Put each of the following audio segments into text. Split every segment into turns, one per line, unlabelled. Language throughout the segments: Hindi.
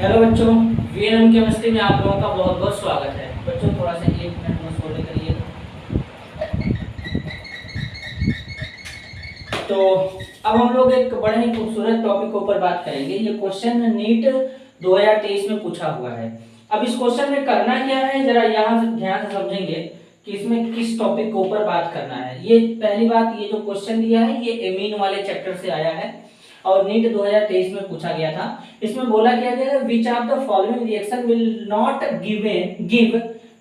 हेलो बच्चों, वीएनएम केमिस्ट्री में आप लोगों का बहुत बहुत स्वागत है। बच्चों थोड़ा सा 1 मिनट में सोल्व करिए। तो अब हम लोग एक बड़े ही खूबसूरत टॉपिक के ऊपर बात करेंगे। ये क्वेश्चन नीट 2023 में पूछा हुआ है। अब इस क्वेश्चन में करना क्या है, जरा यहाँ से ध्यान से समझेंगे कि इसमें किस टॉपिक के ऊपर बात करना है। ये पहली बात, ये जो क्वेश्चन दिया है ये एमीन वाले चैप्टर से आया है और नीट 2023 में पूछा गया था। इसमें बोला क्या गया है, which of the following reaction will not give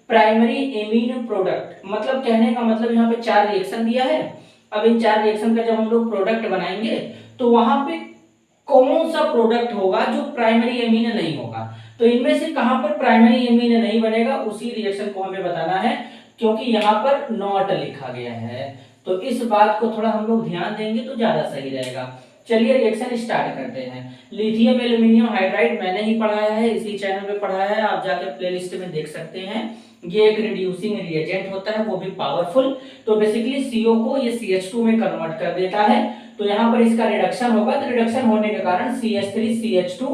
primary amine product. मतलब कहने का मतलब यहाँ पे 4 रिएक्शन दिया है। अब इन 4 रिएक्शन का जब हम लोग प्रोडक्ट बनाएंगे तो वहां पे कौन सा प्रोडक्ट होगा जो प्राइमरी एमीन नहीं होगा। तो इनमें से कहां पर प्राइमरी एमीन नहीं बनेगा उसी रिएक्शन को हमें बताना है, क्योंकि यहाँ पर नॉट लिखा गया है। तो इस बात को थोड़ा हम लोग ध्यान देंगे तो ज्यादा सही रहेगा। चलिए रिएक्शन स्टार्ट करते हैं। लिथियम एल्यूमिनियम हाइड्राइड मैंने ही पढ़ाया है, इसी चैनल पे पढ़ाया है, आप जाके प्लेलिस्ट में देख सकते हैं। ये एक रिड्यूसिंग रिएजेंट होता है, वो भी पावरफुल। तो बेसिकली CO को ये CH2 में कन्वर्ट कर देता है। तो यहाँ पर इसका रिडक्शन होगा, तो रिडक्शन होने के कारण CH3CH2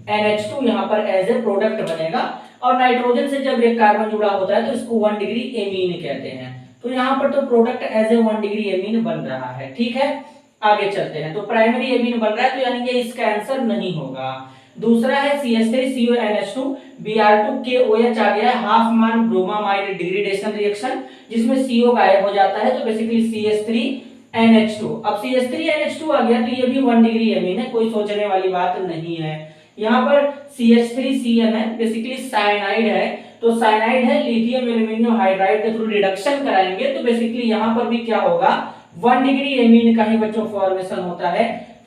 NH2 यहाँ पर एज ए प्रोडक्ट बनेगा। और नाइट्रोजन से जब एक कार्बन जुड़ा होता है तो इसको 1 डिग्री एमीन कहते हैं। तो यहाँ पर तो product as a 1 degree amine बन रहा है। ठीक है, आगे चलते हैं। तो प्राइमरी एमीन बन रहा है, तो यानी ये इसका आंसर नहीं होगा। दूसरा है CH3CONH2 Br2KOH आ गया है, हाफ मान ब्रोमामाइड डिग्रेडेशन रिएक्शन, जिसमें CO गायब हो जाता है। तो बेसिकली CH3NH2। अब CH3NH2 आ गया तो ये भी 1 डिग्री एमीन है, कोई सोचने वाली बात नहीं है। यहाँ पर CH3Cn है, बेसिकली साइनाइड है। तो साइनाइड है, लिथियम एल्यूमिनियम हाइड्राइड के थ्रू रिडक्शन कराएंगे तो बेसिकली यहाँ पर भी क्या होगा, 1 डिग्री एमीन का ही बच्चों फॉर्मेशन होता है।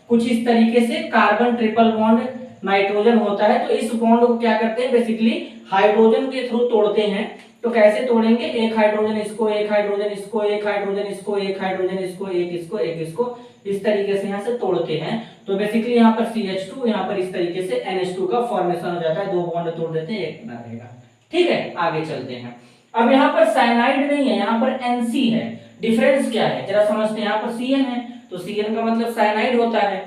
कुछ इस तरीके से कार्बन ट्रिपल बॉन्ड नाइट्रोजन होता है, तो इस बॉन्ड को क्या करते हैं, बेसिकली हाइड्रोजन के थ्रू तोड़ते हैं। तो कैसे तोड़ेंगे, एक हाइड्रोजन इसको, एक हाइड्रोजन इसको, एक हाइड्रोजन इसको, एक हाइड्रोजन इसको, एक इसको, एक इसको, इस तरीके से यहाँ से तोड़ते हैं। तो बेसिकली यहाँ पर CH2, यहाँ पर इस तरीके से NH2 का फॉर्मेशन हो जाता है। 2 बॉन्ड तोड़ देते हैं, एक बना रहेगा। ठीक है, आगे चलते हैं। अब यहाँ पर साइनाइड नहीं है, यहाँ पर NC है। डिफरेंस क्या है जरा समझते हैं। यहाँ पर Cn है तो Cn का मतलब साइनाइड होता है,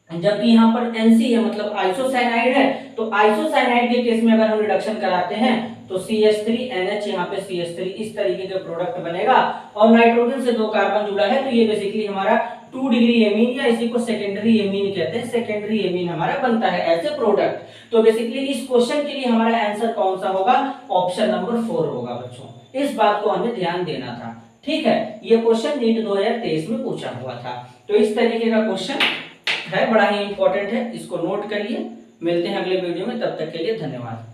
जबकि यहाँ पर NC है मतलब आइसोसाइनाइड है। तो आइसोसाइनाइड के केस में अगर हम रिडक्शन कराते हैं तो CH3NH, यहाँ पे CH3 इस तरीके का प्रोडक्ट बनेगा। और नाइट्रोजन से 2 कार्बन जुड़ा है, तो ये बेसिकली हमारा 2 डिग्री एमीन या इसी को सेकेंडरी एमीन कहते हैं। सेकेंडरी एमीन हमारा बनता है एज ए प्रोडक्ट। तो बेसिकली इस क्वेश्चन के लिए हमारा आंसर कौन सा होगा, ऑप्शन नंबर 4 होगा बच्चों। इस बात को हमें ध्यान देना था। ठीक है, ये क्वेश्चन नीट 2023 में पूछा हुआ था। तो इस तरीके का क्वेश्चन है, बड़ा ही इंपॉर्टेंट है, इसको नोट करिए। मिलते हैं अगले वीडियो में, तब तक के लिए धन्यवाद।